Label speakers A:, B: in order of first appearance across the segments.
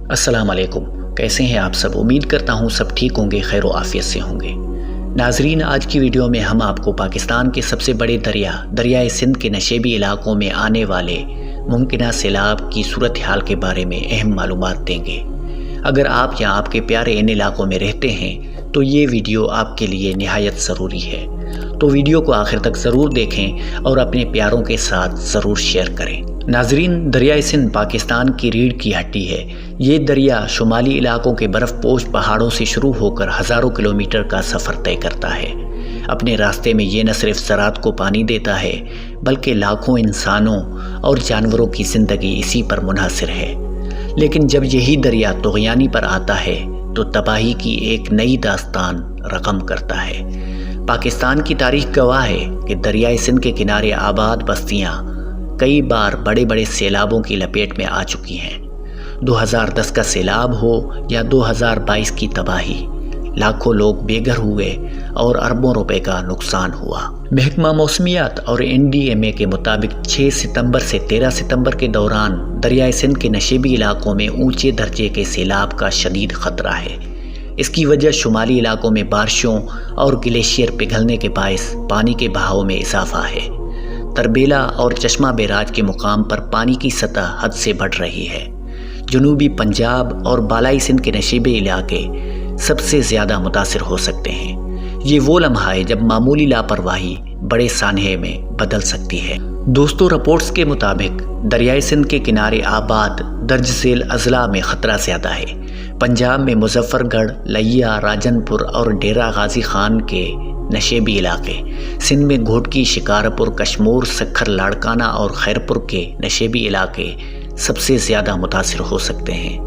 A: السلام علیکم، کیسے ہیں آپ سب؟ امید کرتا ہوں سب ٹھیک ہوں گے، خیر و عافیت سے ہوں گے۔ ناظرین، آج کی ویڈیو میں ہم آپ کو پاکستان کے سب سے بڑے دریائے سندھ کے نشیبی علاقوں میں آنے والے ممکنہ سیلاب کی صورتحال کے بارے میں اہم معلومات دیں گے۔ اگر آپ یا آپ کے پیارے ان علاقوں میں رہتے ہیں تو یہ ویڈیو آپ کے لیے نہایت ضروری ہے، تو ویڈیو کو آخر تک ضرور دیکھیں اور اپنے پیاروں کے ساتھ ضرور شیئر کریں۔ ناظرین، دریائے سندھ پاکستان کی ریڑھ کی ہڈی ہے۔ یہ دریا شمالی علاقوں کے برف پوش پہاڑوں سے شروع ہو کر ہزاروں کلومیٹر کا سفر طے کرتا ہے۔ اپنے راستے میں یہ نہ صرف زراعت کو پانی دیتا ہے بلکہ لاکھوں انسانوں اور جانوروں کی زندگی اسی پر منحصر ہے۔ لیکن جب یہی دریا طغیانی پر آتا ہے تو تباہی کی ایک نئی داستان رقم کرتا ہے۔ پاکستان کی تاریخ گواہ ہے کہ دریائے سندھ کے کنارے آباد بستیاں کئی بار بڑے بڑے سیلابوں کی لپیٹ میں آ چکی ہیں۔ 2010 کا سیلاب ہو یا 2022 کی تباہی، لاکھوں لوگ بے گھر ہوئے اور اربوں روپے کا نقصان ہوا۔ محکمہ موسمیات اور NDMA کے مطابق 6 ستمبر سے 13 ستمبر کے دوران دریائے سندھ کے نشیبی علاقوں میں اونچے درجے کے سیلاب کا شدید خطرہ ہے۔ اس کی وجہ شمالی علاقوں میں بارشوں اور گلیشیئر پگھلنے کے باعث پانی کے بہاؤ میں اضافہ ہے۔ تربیلا اور چشمہ بیراج کے مقام پر پانی کی سطح حد سے بڑھ رہی ہے۔ جنوبی پنجاب اور بالائی سندھ کے نشیبی علاقے سب سے زیادہ متاثر ہو سکتے ہیں۔ یہ وہ لمحہ ہے جب معمولی لاپرواہی بڑے سانحے میں بدل سکتی ہے۔ دوستو، رپورٹس کے مطابق دریائے سندھ کے کنارے آباد درج ذیل اضلاع میں خطرہ زیادہ ہے۔ پنجاب میں مظفر گڑھ، لیا، راجن پور اور ڈیرہ غازی خان کے نشیبی علاقے، سندھ میں گھوٹکی، شکارپور، کشمور، سکھر، لاڑکانہ اور خیرپور کے نشیبی علاقے سب سے زیادہ متاثر ہو سکتے ہیں۔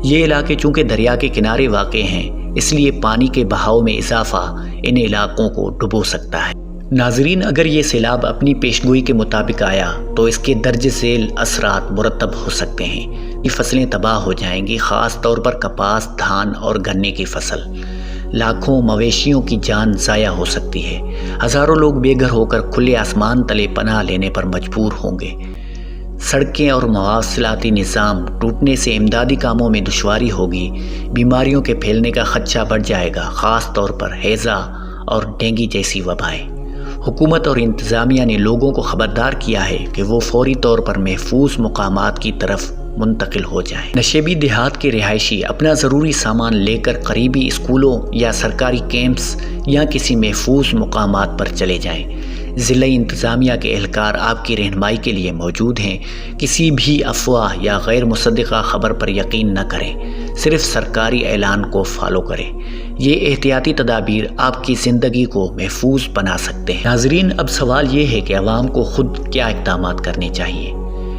A: یہ علاقے چونکہ دریا کے کنارے واقع ہیں، اس لیے پانی کے بہاؤ میں اضافہ ان علاقوں کو ڈبو سکتا ہے۔ ناظرین، اگر یہ سیلاب اپنی پیشگوئی کے مطابق آیا تو اس کے درج ذیل اثرات مرتب ہو سکتے ہیں۔ یہ فصلیں تباہ ہو جائیں گی، خاص طور پر کپاس، دھان اور گنے کی فصل۔ لاکھوں مویشیوں کی جان ضائع ہو سکتی ہے۔ ہزاروں لوگ بے گھر ہو کر کھلے آسمان تلے پناہ لینے پر مجبور ہوں گے۔ سڑکیں اور مواصلاتی نظام ٹوٹنے سے امدادی کاموں میں دشواری ہوگی۔ بیماریوں کے پھیلنے کا خدشہ بڑھ جائے گا، خاص طور پر ہیضہ اور ڈینگی جیسی وبائیں۔ حکومت اور انتظامیہ نے لوگوں کو خبردار کیا ہے کہ وہ فوری طور پر محفوظ مقامات کی طرف منتقل ہو جائیں۔ نشیبی دیہات کے رہائشی اپنا ضروری سامان لے کر قریبی اسکولوں یا سرکاری کیمپس یا کسی محفوظ مقامات پر چلے جائیں۔ ضلعی انتظامیہ کے اہلکار آپ کی رہنمائی کے لیے موجود ہیں۔ کسی بھی افواہ یا غیر مصدقہ خبر پر یقین نہ کریں، صرف سرکاری اعلان کو فالو کریں۔ یہ احتیاطی تدابیر آپ کی زندگی کو محفوظ بنا سکتے ہیں۔ ناظرین، اب سوال یہ ہے کہ عوام کو خود کیا اقدامات کرنے چاہیے۔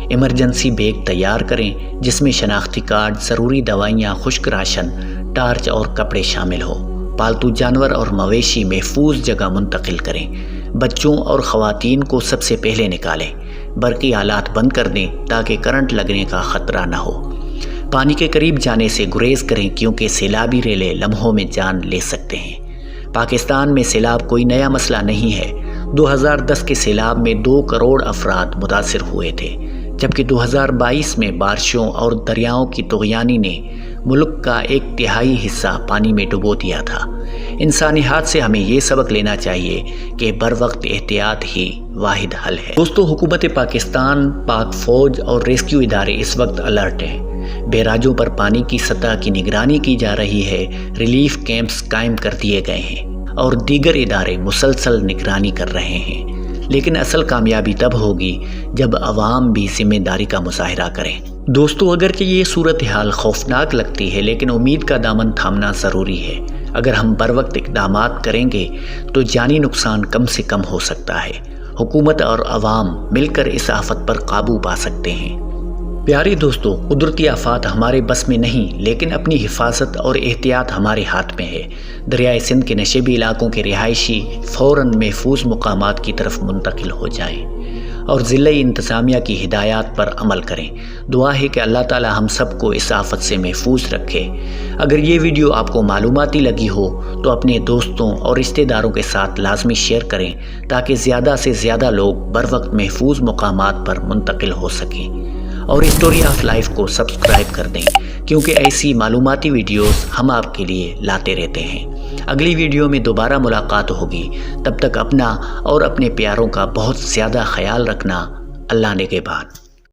A: ایمرجنسی بیگ تیار کریں جس میں شناختی کارڈ، ضروری دوائیاں، خشک راشن، ٹارچ اور کپڑے شامل ہوں۔ پالتو جانور اور مویشی محفوظ جگہ منتقل کریں۔ بچوں اور خواتین کو سب سے پہلے نکالیں۔ برقی آلات بند کر دیں تاکہ کرنٹ لگنے کا خطرہ نہ ہو۔ پانی کے قریب جانے سے گریز کریں کیونکہ سیلابی ریلے لمحوں میں جان لے سکتے ہیں۔ پاکستان میں سیلاب کوئی نیا مسئلہ نہیں ہے۔ 2010 کے سیلاب میں 2 کروڑ افراد متاثر ہوئے تھے، جبکہ 2022 میں بارشوں اور دریاؤں کی طغیانی نے ملک کا 1/3 حصہ پانی میں ڈبو دیا تھا۔ انسانی ہاتھ سے ہمیں یہ سبق لینا چاہیے کہ بر وقت احتیاط ہی واحد حل ہے۔ دوستو، حکومت پاکستان، پاک فوج اور ریسکیو ادارے اس وقت الرٹ ہیں۔ بیراجوں پر پانی کی سطح کی نگرانی کی جا رہی ہے، ریلیف کیمپس قائم کر دیے گئے ہیں اور دیگر ادارے مسلسل نگرانی کر رہے ہیں۔ لیکن اصل کامیابی تب ہوگی جب عوام بھی ذمہ داری کا مظاہرہ کریں۔ دوستو، اگرچہ یہ صورتحال خوفناک لگتی ہے لیکن امید کا دامن تھامنا ضروری ہے۔ اگر ہم بر وقت اقدامات کریں گے تو جانی نقصان کم سے کم ہو سکتا ہے۔ حکومت اور عوام مل کر اس آفت پر قابو پا سکتے ہیں۔ پیارے دوستو، قدرتی آفات ہمارے بس میں نہیں، لیکن اپنی حفاظت اور احتیاط ہمارے ہاتھ میں ہے۔ دریائے سندھ کے نشیبی علاقوں کے رہائشی فوراً محفوظ مقامات کی طرف منتقل ہو جائیں اور ضلعی انتظامیہ کی ہدایات پر عمل کریں۔ دعا ہے کہ اللہ تعالی ہم سب کو اس آفت سے محفوظ رکھے۔ اگر یہ ویڈیو آپ کو معلوماتی لگی ہو تو اپنے دوستوں اور رشتہ داروں کے ساتھ لازمی شیئر کریں تاکہ زیادہ سے زیادہ لوگ بر وقت محفوظ مقامات پر منتقل ہو سکیں۔ اور اسٹوری آف لائف کو سبسکرائب کر دیں، کیونکہ ایسی معلوماتی ویڈیوز ہم آپ کے لیے لاتے رہتے ہیں۔ اگلی ویڈیو میں دوبارہ ملاقات ہوگی، تب تک اپنا اور اپنے پیاروں کا بہت زیادہ خیال رکھنا۔ اللہ نگہبان۔